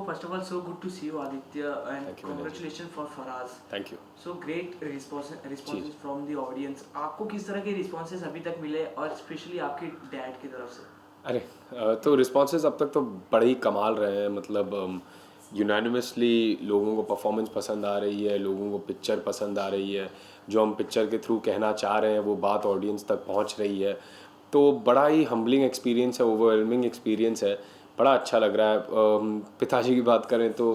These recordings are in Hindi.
first of all, so good to see you, Aditya, and Thank you, Vinay ji. congratulations for Faraz. Thank you So great responses जी। from the audience. आपको किस तरह के responses अभी तक मिले और स्पेशली आपके डैड की तरफ से? अरे तो रिस्पॉन्सेज अब तक तो बड़े ही कमाल रहे हैं, मतलब यूनानिमसली लोगों को परफॉर्मेंस पसंद आ रही है, लोगों को पिक्चर पसंद आ रही है, जो हम पिक्चर के थ्रू कहना चाह रहे हैं वो बात ऑडियंस तक पहुंच रही है। तो बड़ा ही हम्बलिंग एक्सपीरियंस है, ओवरवेलमिंग एक्सपीरियंस है, बड़ा अच्छा लग रहा है। पिताजी की बात करें तो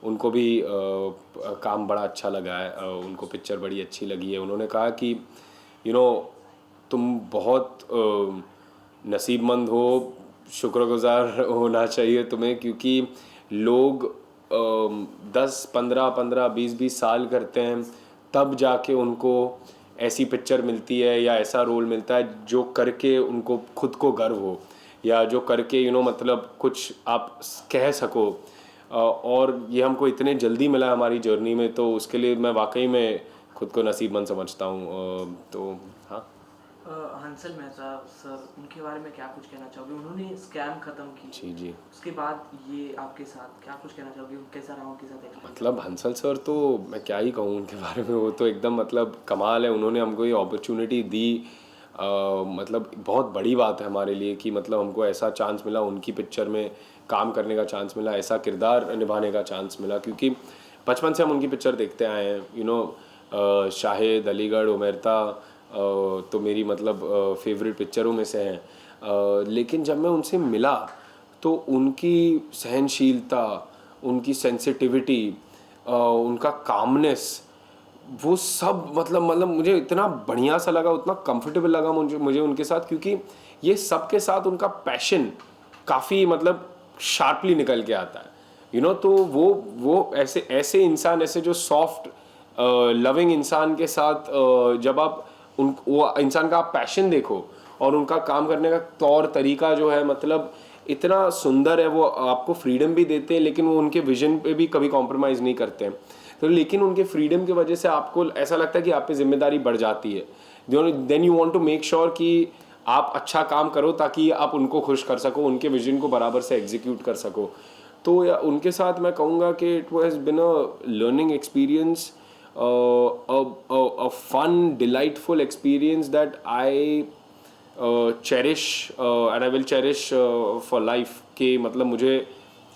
उनको भी काम बड़ा अच्छा लगा है, उनको पिक्चर बड़ी अच्छी लगी है। उन्होंने कहा कि यू नो तुम बहुत नसीबमंद हो, शुक्रगुजार होना चाहिए तुम्हें, क्योंकि लोग 10 15 15 20 20 साल करते हैं तब जाके उनको ऐसी पिक्चर मिलती है या ऐसा रोल मिलता है जो करके उनको खुद को गर्व हो, या जो करके मतलब कुछ आप कह सको। और ये हमको इतने जल्दी मिला हमारी जर्नी में, तो उसके लिए मैं वाकई में खुद को नसीबमंद समझता हूँ। तो हाँ, हंसल मेहता सर, उनके बारे में क्या कुछ कहना चाहोगे? उन्होंने स्कैम खत्म की, जी जी। उसके बाद ये आपके साथ क्या कुछ कहना चाहोगे? कैसा रहा उनके साथ एक्टिंग? मतलब हंसल सर तो मैं क्या ही कहूँ उनके बारे में, वो तो एकदम मतलब कमाल है। उन्होंने हमको ये अपॉर्चुनिटी दी, मतलब बहुत बड़ी बात है हमारे लिए कि मतलब हमको ऐसा चांस मिला, उनकी पिक्चर में काम करने का चांस मिला, ऐसा किरदार निभाने का चांस मिला। क्योंकि बचपन से हम उनकी पिक्चर देखते आए हैं। शाहिद, अलीगढ़, उमेरता तो मेरी मतलब फेवरेट पिक्चरों में से हैं। लेकिन जब मैं उनसे मिला तो उनकी सहनशीलता, उनकी सेंसिटिविटी, उनका कामनेस, वो सब मतलब मुझे इतना बढ़िया सा लगा, उतना कंफर्टेबल लगा मुझे उनके साथ। क्योंकि ये सबके साथ उनका पैशन काफ़ी मतलब शार्पली निकल के आता है। तो वो ऐसे ऐसे इंसान, ऐसे जो सॉफ्ट लविंग इंसान के साथ जब आप वो इंसान का आप पैशन देखो और उनका काम करने का तौर तरीका जो है, मतलब इतना सुंदर है। वो आपको फ्रीडम भी देते हैं, लेकिन वो उनके विजन पे भी कभी कॉम्प्रोमाइज़ नहीं करते हैं। तो लेकिन उनके फ्रीडम की वजह से आपको ऐसा लगता है कि आप पे जिम्मेदारी बढ़ जाती है। Then you want to make sure कि आप अच्छा काम करो ताकि आप उनको खुश कर सको, उनके विजन को बराबर से एग्जीक्यूट कर सको। तो उनके साथ मैं कहूँगा कि it has been a learning experience, a fun, delightful experience that I cherish and I will cherish for life। कि मतलब मुझे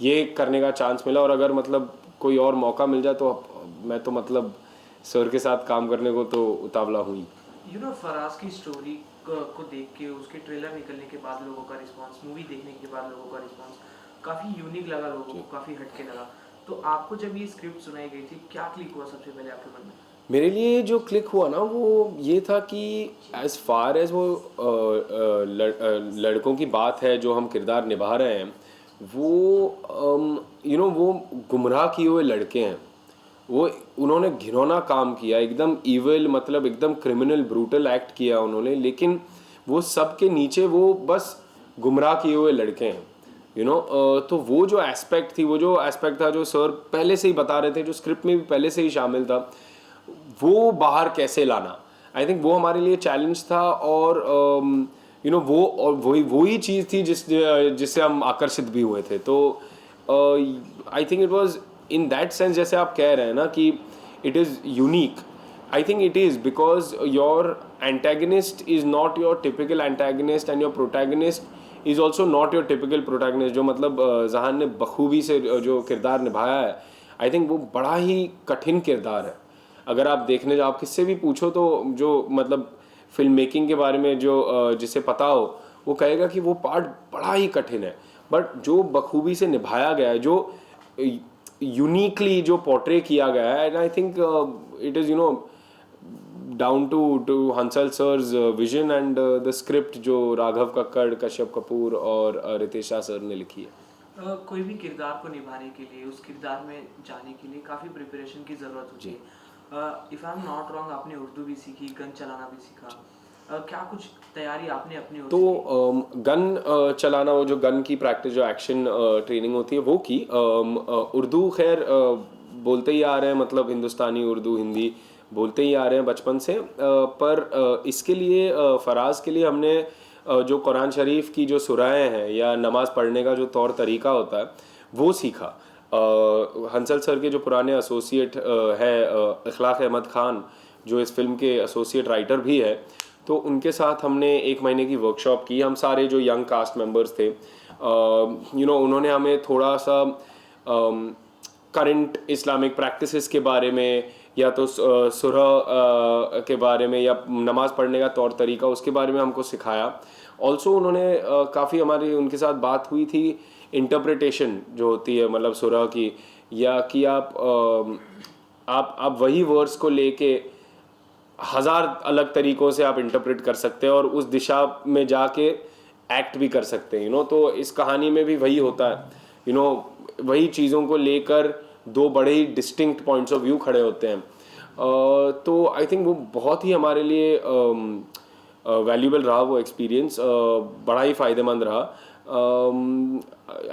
ये करने का चांस मिला, और अगर मतलब कोई और मौका मिल जाए तो मैं तो मतलब सर के साथ काम करने को तो उतावला हुई। फराज की स्टोरी को देख के, उसके ट्रेलर निकलने के बाद लोगों का रिस्पांस, मूवी देखने के बाद लोगों का रिस्पांस काफ़ी यूनिक लगा, लोगों को काफ़ी हटके लगा। तो आपको जब ये स्क्रिप्ट सुनाई गई थी, क्या क्लिक हुआ सबसे पहले आपके मन में? मेरे लिए जो क्लिक हुआ ना, वो ये था कि एज़ फार एज़ वो लड़कों की बात है जो हम किरदार निभा रहे हैं, वो वो गुमराह किए हुए लड़के हैं। वो उन्होंने घिनौना काम किया, एकदम ईविल, मतलब एकदम क्रिमिनल ब्रूटल एक्ट किया उन्होंने, लेकिन वो सब के नीचे वो बस गुमराह किए हुए लड़के हैं। तो वो जो एस्पेक्ट थी, वो जो एस्पेक्ट था जो सर पहले से ही बता रहे थे, जो स्क्रिप्ट में भी पहले से ही शामिल था, वो बाहर कैसे लाना, आई थिंक वो हमारे लिए चैलेंज था। और वो और वही चीज़ थी जिससे हम आकर्षित भी हुए थे। तो आई think it was in that sense, जैसे आप कह रहे हैं ना कि it is unique, I think it is because your antagonist is not your typical antagonist and your protagonist is also not your typical protagonist. जो मतलब जहान ने बखूबी से जो किरदार निभाया है, आई थिंक वो बड़ा ही कठिन किरदार है। अगर आप देखने जाओ, आप किससे भी पूछो तो जो मतलब फिल्म मेकिंग के बारे में जो जिसे पता हो, वो कहेगा कि वो पार्ट बड़ा ही कठिन है। बट जो बखूबी से निभाया गया है, जो यूनिकली जो पोर्ट्रे किया गया है, and I think it is down to Hansal sir's vision and the script जो राघव कक्कड़, कश्यप कपूर और रितेशा सर ने लिखी है। कोई भी किरदार को निभाने के लिए, उस किरदार में जाने के लिए काफ़ी प्रिपरेशन की ज़रूरत होती है। If I am not wrong, आपने उर्दू भी सीखी, गन चलाना भी सीखा। क्या कुछ तैयारी आपने अपनी ओर तो गन चलाना, वो जो गन की प्रैक्टिस, जो एक्शन ट्रेनिंग होती है, वो की। उर्दू खैर बोलते ही आ रहे हैं, मतलब हिंदुस्तानी उर्दू हिंदी बोलते ही आ रहे हैं बचपन से। पर इसके लिए फराज के लिए हमने जो कुरान शरीफ की जो सुराएं हैं या नमाज़ पढ़ने का जो तौर तरीका होता है, वो सीखा। हंसल सर के जो पुराने एसोसिएट है इखलाक अहमद खान, जो इस फिल्म के एसोसिएट राइटर भी है, तो उनके साथ हमने 1 महीने की वर्कशॉप की। हम सारे जो यंग कास्ट मेंबर्स थे, उन्होंने हमें थोड़ा सा करंट इस्लामिक प्रैक्टिसेस के बारे में, या तो सुरह के बारे में, या नमाज़ पढ़ने का तौर तरीका, उसके बारे में हमको सिखाया। ऑल्सो उन्होंने काफ़ी, हमारी उनके साथ बात हुई थी इंटरप्रिटेशन जो होती है मतलब सुरह की, या कि आप वही वर्ड्स को लेके 1000 अलग तरीक़ों से आप इंटरप्रेट कर सकते हैं और उस दिशा में जाके एक्ट भी कर सकते हैं, तो इस कहानी में भी वही होता है, वही चीज़ों को लेकर दो बड़े ही डिस्टिंक्ट पॉइंट्स ऑफ व्यू खड़े होते हैं। तो आई थिंक वो बहुत ही हमारे लिए वैल्यूबल रहा वो एक्सपीरियंस, बड़ा ही फ़ायदेमंद रहा।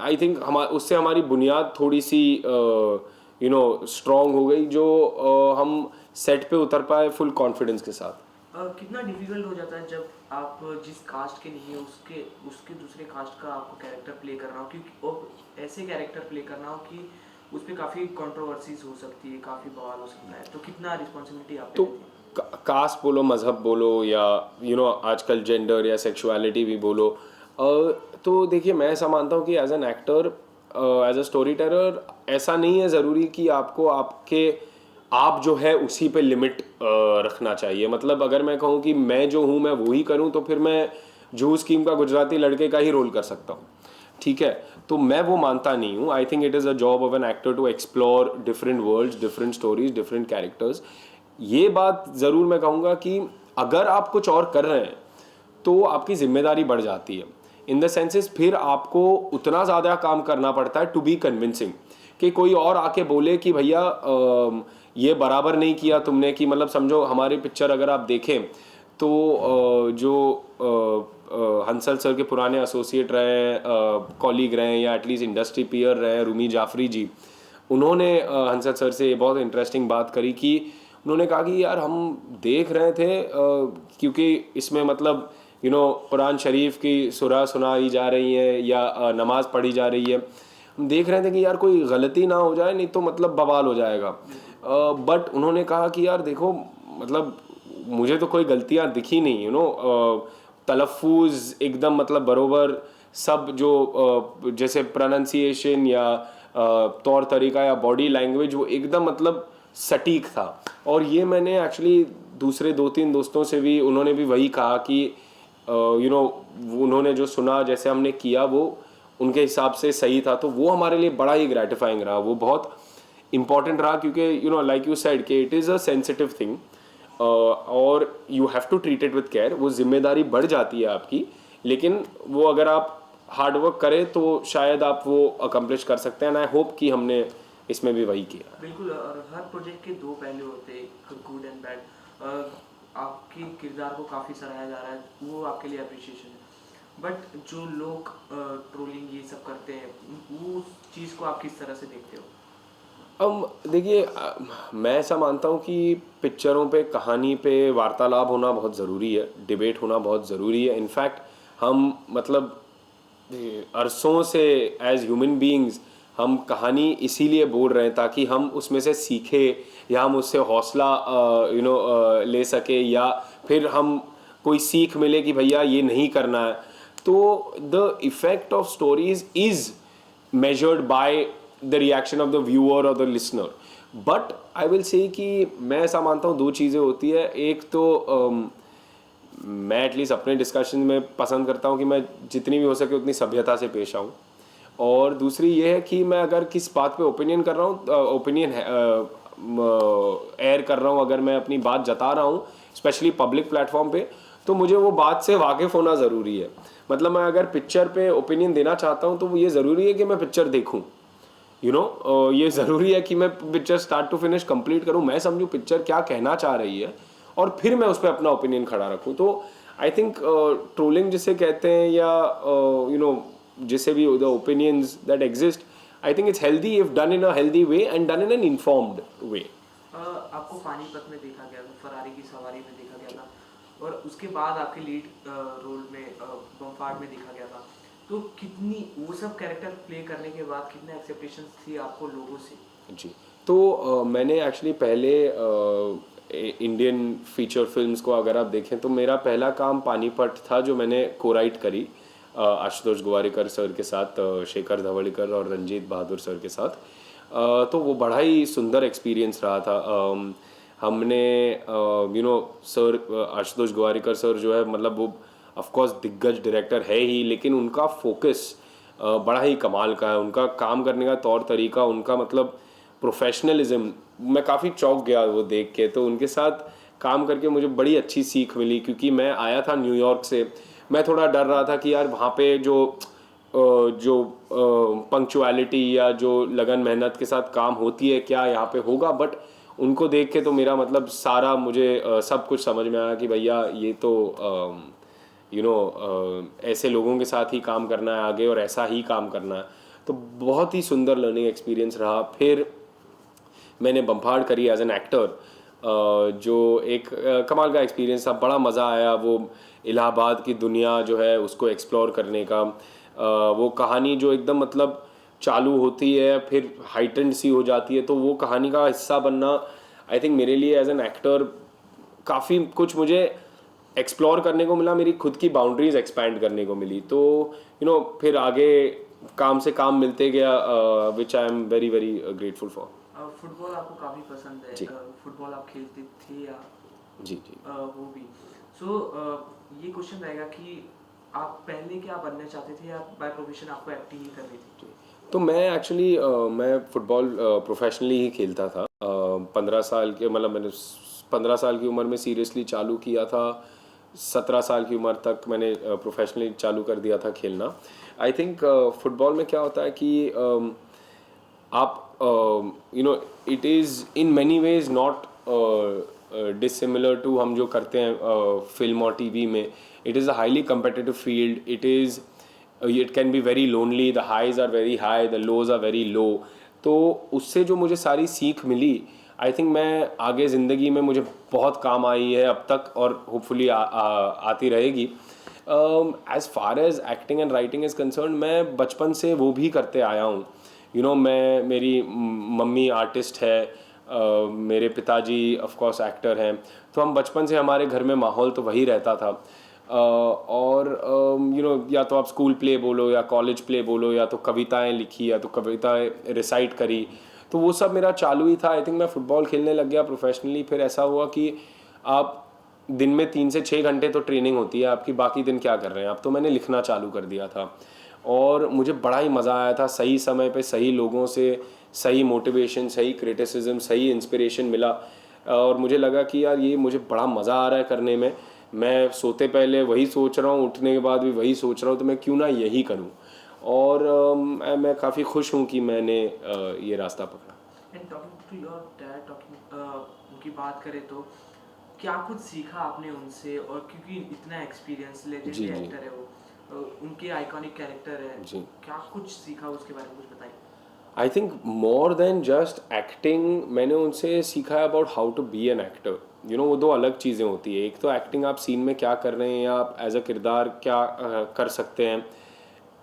आई थिंक उससे हमारी बुनियाद थोड़ी सी स्ट्रॉन्ग हो गई, जो हम सेट पे उतर पाए फुल कॉन्फिडेंस के साथ। कितना डिफिकल्ट हो जाता है जब आप जिस कास्ट के नहीं है उसके उसके दूसरे कास्ट का आपको कैरेक्टर प्ले करना हो, क्योंकि और ऐसे कैरेक्टर प्ले करना हो कि उस पर काफ़ी कंट्रोवर्सीज हो सकती है, काफ़ी बवाल हो सकता है, तो कितना रिस्पॉन्सिबिलिटी आप पे तो रहती है? कास्ट बोलो, मज़हब बोलो, या आजकल जेंडर या सेक्सुअलिटी भी बोलो, तो देखिए मैं ऐसा मानता हूँ कि as an actor, as a storyteller, ऐसा नहीं है ज़रूरी कि आपको आप जो है उसी पे लिमिट रखना चाहिए। मतलब अगर मैं कहूँ कि मैं जो हूँ मैं वही करूँ, तो फिर मैं जूह स्कीम का गुजराती लड़के का ही रोल कर सकता हूँ, ठीक है। तो मैं वो मानता नहीं हूँ। I think it is a job of an actor to explore different worlds, different stories, different characters. ये बात ज़रूर मैं कहूँगा कि अगर आप कुछ और कर रहे हैं तो आपकी जिम्मेदारी बढ़ जाती है। इन द सेंसेस फिर आपको उतना ज़्यादा काम करना पड़ता है टू बी कन्विंसिंग, कि कोई और आके बोले कि भैया ये बराबर नहीं किया तुमने, कि मतलब समझो हमारी पिक्चर अगर आप देखें तो हंसल सर के पुराने एसोसिएट रहे हैं, कॉलीग रहे हैं, या एटलीस्ट इंडस्ट्री पीयर रहे हैं, रूमी जाफरी जी, उन्होंने हंसल सर से बहुत इंटरेस्टिंग बात करी कि उन्होंने कहा कि यार हम देख रहे थे, क्योंकि इसमें मतलब कुरान शरीफ की सुरा सुनाई जा रही है या नमाज़ पढ़ी जा रही है, हम देख रहे थे कि यार कोई गलती ना हो जाए, नहीं तो मतलब बवाल हो जाएगा। बट उन्होंने कहा कि यार देखो, मतलब मुझे तो कोई गलतियां दिखी नहीं, तलफ़ुज़ एकदम मतलब बरोबर, सब जो जैसे प्रोनाउंसिएशन या तौर तरीका या बॉडी लैंग्वेज, वो एकदम मतलब सटीक था। और ये मैंने एक्चुअली दूसरे 2-3 दोस्तों से भी, उन्होंने भी वही कहा कि उन्होंने जो सुना, जैसे हमने किया, वो उनके हिसाब से सही था। तो वो हमारे लिए बड़ा ही ग्रेटिफाइंग रहा, वो बहुत इंपॉर्टेंट रहा, क्योंकि लाइक यू सेड कि it is a sensitive thing और you have to treat it with care. वो जिम्मेदारी बढ़ जाती है आपकी, लेकिन वो अगर आप हार्ड वर्क करें तो शायद आप वो अकम्प्लिश कर सकते हैं। एंड आई होप कि हमने इसमें भी वही किया। बिल्कुल, और हर प्रोजेक्ट के दो पहलू होते हैं, एक गुड एंड बैड। आपके किरदार को काफ़ी सराहा जा रहा है, वो आपके लिए अप्रिशिएशन है, बट जो लोग ट्रोलिंग ये सब करते हैं, वो उस चीज़ को आप किस तरह से देखते हो? अब देखिए, मैं ऐसा मानता हूँ कि पिक्चरों पे, कहानी पे वार्तालाप होना बहुत ज़रूरी है, डिबेट होना बहुत ज़रूरी है। इनफैक्ट हम मतलब अरसों से एज ह्यूमन बीइंग्स हम कहानी इसीलिए बोल रहे हैं ताकि हम उसमें से सीखें, या हम उससे हौसला ले सके, या फिर हम कोई सीख मिले कि भैया ये नहीं करना है। तो the effect of stories is measured by the reaction of the viewer or the listener. But I will say कि मैं ऐसा मानता हूँ, दो चीज़ें होती है। एक तो मैं एटलीस्ट अपने डिस्कशन में पसंद करता हूँ कि मैं जितनी भी हो सके उतनी सभ्यता से पेश आऊँ, और दूसरी ये है कि मैं अगर किस बात पे ओपिनियन कर रहा हूँ, ओपिनियन एयर कर रहा हूँ, अगर मैं अपनी बात जता रहा हूँ स्पेशली पब्लिक प्लेटफॉर्म पे, तो मुझे वो बात से वाकिफ़ होना ज़रूरी है। मतलब मैं अगर पिक्चर पे ओपिनियन देना चाहता हूँ तो वो ये ज़रूरी है कि मैं पिक्चर देखूँ, ये ज़रूरी है कि मैं picture start to finish complete करूँ, मैं समझूँ पिक्चर क्या कहना चाह रही है, और फिर मैं उस पर अपना ओपिनियन खड़ा रखूँ। तो आई थिंक ट्रोलिंग जिसे कहते हैं, या जिसे भी the opinions that exist, I think it's healthy if done in a healthy way and done in an informed way. आपको पानीपत में देखा गया था, फरारी की सवारी में देखा गया था, और उसके बाद आपके लीड रोल में बम्फार्ड में देखा गया था। तो कितनी वो सब कैरेक्टर प्ले करने के बाद कितना एक्सेप्टेशंस थी आपको लोगों से? जी। तो मैंने एक्चुअली पहले इंडियन फीचर फिल्म्स को अगर आप देखें तो मेरा पहला काम पानीपत था जो मैंने को-राइट करी आशुतोष गोवारिकर सर के साथ, शेखर धवड़ीकर और रंजीत बहादुर सर के साथ। तो वो बड़ा ही सुंदर एक्सपीरियंस रहा था। हमने सर आशुतोष गोवारिकर सर जो है मतलब वो ऑफ कोर्स दिग्गज डायरेक्टर है ही, लेकिन उनका फोकस बड़ा ही कमाल का है। उनका काम करने का तौर तरीका, उनका मतलब प्रोफेशनलिज्म, मैं काफ़ी चौंक गया वो देख के। तो उनके साथ काम करके मुझे बड़ी अच्छी सीख मिली, क्योंकि मैं आया था न्यूयॉर्क से। मैं थोड़ा डर रहा था कि यार वहाँ पे जो पंक्चुअलिटी या जो लगन मेहनत के साथ काम होती है क्या यहाँ पे होगा, बट उनको देख के तो मेरा मतलब सारा मुझे सब कुछ समझ में आया कि भैया ये तो ऐसे लोगों के साथ ही काम करना है आगे और ऐसा ही काम करना है। तो बहुत ही सुंदर लर्निंग एक्सपीरियंस रहा। फिर मैंने बम्फार्ड करी एज एन एक्टर, जो एक कमाल का एक्सपीरियंस था। बड़ा मज़ा आया वो इलाहाबाद की दुनिया जो है उसको एक्सप्लोर करने का। वो कहानी जो एकदम मतलब चालू होती है फिर हाइटेंड सी हो जाती है, तो वो कहानी का हिस्सा बनना आई थिंक मेरे लिए एज एन एक्टर काफ़ी कुछ मुझे एक्सप्लोर करने को मिला, मेरी खुद की बाउंड्रीज एक्सपैंड करने को मिली। तो फिर आगे काम से काम मिलते गया, which I am very very grateful for. Football आपको काफ़ी पसंद है, जी फुटबॉल आप खेलते थे या जी जी। वो भी? सो ये क्वेश्चन रहेगा कि आप पहले क्या बनना चाहते थे या बाय प्रोफेशन आपको एक्टिंग ही करनी थी? तो मैं एक्चुअली मैं फुटबॉल प्रोफेशनली ही खेलता था। 15 साल के मतलब मैंने 15 साल की उम्र में सीरियसली चालू किया था। 17 साल की उम्र तक मैंने प्रोफेशनली चालू कर दिया था खेलना। आई थिंक फुटबॉल में क्या होता है कि आप it is in many ways not dissimilar to हम जो करते हैं फिल्म और टीवी में। It is a highly competitive field. It can be very lonely, the highs are very high, the lows are very low. तो उससे जो मुझे सारी सीख मिली, आई थिंक मैं आगे ज़िंदगी में मुझे बहुत काम आई है अब तक और होपफुली आती रहेगी। As far as acting and writing is concern, मैं बचपन से वो भी करते आया हूँ। मेरी मम्मी आर्टिस्ट है, मेरे पिताजी ऑफ कोर्स एक्टर हैं। तो हम बचपन से हमारे घर में माहौल तो वही रहता था। और या तो आप स्कूल प्ले बोलो या कॉलेज प्ले बोलो या तो कविताएं लिखी या तो कविताएं रिसाइट करी, तो वो सब मेरा चालू ही था। आई थिंक मैं फ़ुटबॉल खेलने लग गया प्रोफेशनली। फिर ऐसा हुआ कि आप दिन में 3 से 6 घंटे तो ट्रेनिंग होती है आपकी, बाकी दिन क्या कर रहे हैं आप। तो मैंने लिखना चालू कर दिया था और मुझे बड़ा ही मज़ा आया था। सही समय पे सही लोगों से सही मोटिवेशन, सही क्रिटिसिज्म, सही इंस्पिरेशन मिला और मुझे लगा कि यार ये मुझे बड़ा मज़ा आ रहा है करने में। मैं सोते पहले वही सोच रहा हूँ, उठने के बाद भी वही सोच रहा हूँ, तो मैं क्यों ना यही करूँ। और मैं काफ़ी खुश हूँ कि मैंने ये रास्ता पकड़ा। And talking to your dad, talking उनकी बात करें तो क्या कुछ सीखा आपने उनसे? और क्योंकि इतना एक्सपीरियंस, जी लेजेंडरी जी एक्टर है वो, उनके आइकॉनिक कैरेक्टर है, जी। क्या कुछ सीखा उसके बारे में कुछ बताइए? I think more than just acting, मैंने उनसे सीखा है about how to be an actor. वो दो अलग चीज़ें होती है। एक तो एक्टिंग, आप सीन में क्या कर रहे हैं या आप एज अ किरदार क्या कर सकते हैं।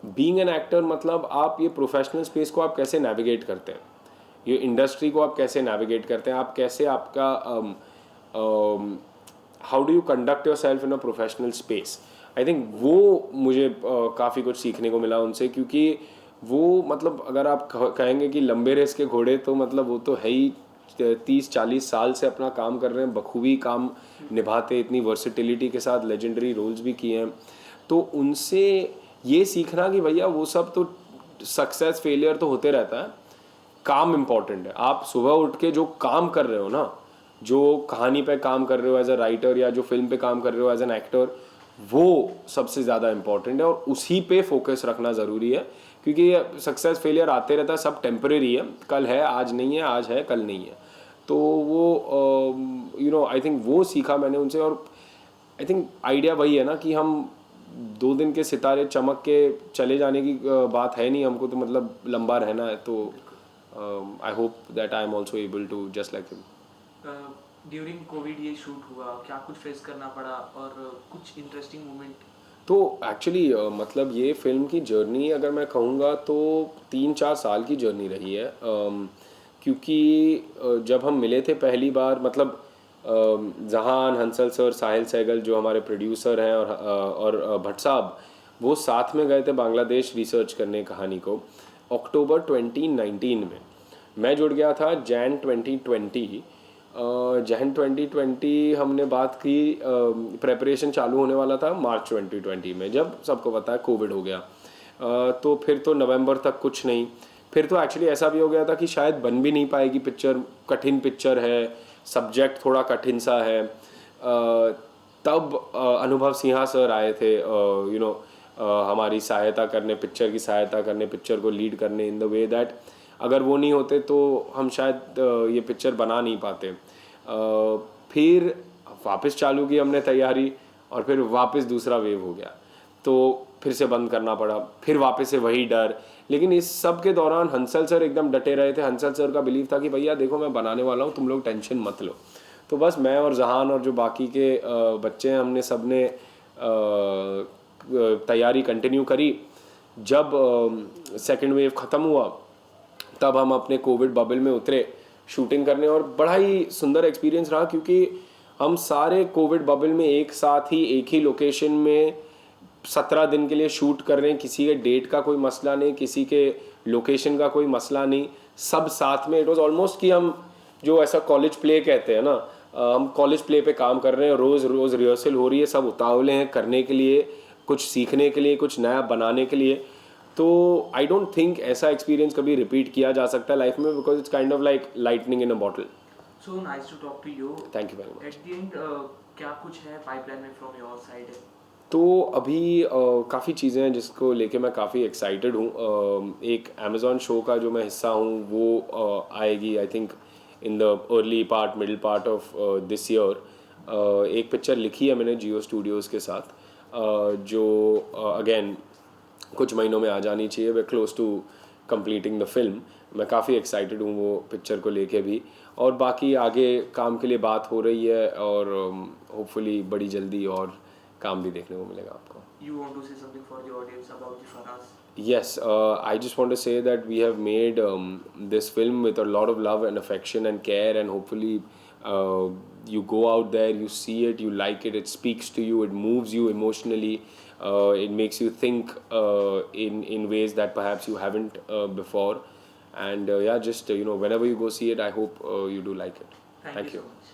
बीइंग एन एक्टर मतलब आप ये प्रोफेशनल स्पेस को आप कैसे नेविगेट करते हैं, ये इंडस्ट्री को आप कैसे नेविगेट करते हैं, आप कैसे आपका how do you conduct your self in a professional space. I think वो मुझे काफ़ी कुछ सीखने को मिला उनसे, क्योंकि वो मतलब अगर आप कहेंगे कि लंबे रेस के घोड़े, तो मतलब वो तो है ही। 30-40 साल से अपना काम कर रहे हैं, बखूबी काम निभाते, इतनी वर्सिटिलिटी के साथ लेजेंडरी रोल्स भी किए हैं। तो उनसे ये सीखना कि भैया वो सब तो सक्सेस फेलियर तो होते रहता है, काम इम्पॉर्टेंट है। आप सुबह उठ के जो काम कर रहे हो ना, जो कहानी पे काम कर रहे हो एज अ राइटर या जो फिल्म पे काम कर रहे हो एज एन एक्टर, वो सबसे ज़्यादा इम्पॉर्टेंट है और उसी पे फोकस रखना ज़रूरी है। क्योंकि सक्सेस फेलियर आते रहता है, सब टेम्परेरी है, कल है आज नहीं है, आज है कल नहीं है। तो वो आई थिंक वो सीखा मैंने उनसे। और आई थिंक आइडिया वही है ना कि हम 2 दिन के सितारे चमक के चले जाने की बात है नहीं, हमको तो मतलब लंबा रहना है। तो I hope that I am also able to just like him. During covid ये शूट हुआ, क्या कुछ फेस करना पड़ा और कुछ इंटरेस्टिंग मोमेंट तो एक्चुअली मतलब ये फिल्म की जर्नी अगर मैं कहूँगा तो 3-4 साल की जर्नी रही है, क्योंकि जब हम मिले थे पहली बार मतलब जहान हंसल सर, साहिल सहगल जो हमारे प्रोड्यूसर हैं, और भट्ट साहब, वो साथ में गए थे बांग्लादेश रिसर्च करने कहानी को अक्टूबर 2019 में। मैं जुड़ गया था जैन 2020। जैन 2020 हमने बात की, प्रेपरेशन चालू होने वाला था मार्च 2020 में, जब सबको पता है कोविड हो गया। तो फिर तो नवंबर तक कुछ नहीं, फिर तो एक्चुअली ऐसा भी हो गया था कि शायद बन भी नहीं पाएगी पिक्चर, कठिन पिक्चर है, सब्जेक्ट थोड़ा कठिन सा है। तब अनुभव सिन्हा सर आए थे, हमारी सहायता करने, पिक्चर की सहायता करने, पिक्चर को लीड करने, इन द वे दैट अगर वो नहीं होते तो हम शायद ये पिक्चर बना नहीं पाते। फिर वापस चालू की हमने तैयारी, और फिर वापस दूसरा वेव हो गया, तो फिर से बंद करना पड़ा, फिर वापस से वही डर। लेकिन इस सब के दौरान हंसल सर एकदम डटे रहे थे। हंसल सर का बिलीव था कि भैया देखो मैं बनाने वाला हूँ, तुम लोग टेंशन मत लो। तो बस मैं और जहान और जो बाकी के बच्चे हैं, हमने सब ने तैयारी कंटिन्यू करी। जब सेकेंड वेव ख़त्म हुआ तब हम अपने कोविड बबल में उतरे शूटिंग करने, और बड़ा ही सुंदर एक्सपीरियंस रहा, क्योंकि हम सारे कोविड बबल में एक साथ ही एक ही लोकेशन में 17 दिन के लिए शूट कर रहे हैं। किसी के डेट का कोई मसला नहीं, किसी के लोकेशन का कोई मसला नहीं, सब साथ में। इट वॉज ऑलमोस्ट कि हम जो ऐसा कॉलेज प्ले कहते हैं ना, हम कॉलेज प्ले पे काम कर रहे हैं, रोज़ रोज़ रिहर्सल हो रही है, सब उतावले हैं करने के लिए, कुछ सीखने के लिए, कुछ नया बनाने के लिए। तो आई डोंट थिंक ऐसा एक्सपीरियंस कभी रिपीट किया जा सकता है लाइफ में, because it's kind of like lightning in a bottle. So nice to talk to you. Thank you very much. At the end क्या कुछ है पाइपलाइन में फ्रॉम योर साइड? तो अभी काफ़ी चीज़ें हैं जिसको लेके मैं काफ़ी एक्साइटेड हूँ। एक अमेज़ॉन शो का जो मैं हिस्सा हूँ वो आएगी I think in the early part, middle part of this year. एक पिक्चर लिखी है मैंने जियो स्टूडियोज़ के साथ, जो अगेन कुछ महीनों में आ जानी चाहिए। They close to completing the film. मैं काफ़ी एक्साइटेड हूँ वो पिक्चर को लेके भी, और बाकी आगे काम के लिए बात हो रही है, और होपफुली बड़ी जल्दी और काम भी देखने को मिलेगा आपको। You want to say something for the audience about the Faraz? Yes, I just want to say that we have made this film with a lot of love and affection and care, and hopefully you go out there, you see it, you like it, it speaks to you, it moves you emotionally, it makes you think in ways that perhaps you haven't before, and yeah, just whenever you go see it, I hope you do like it. Thank you Thank so you. much.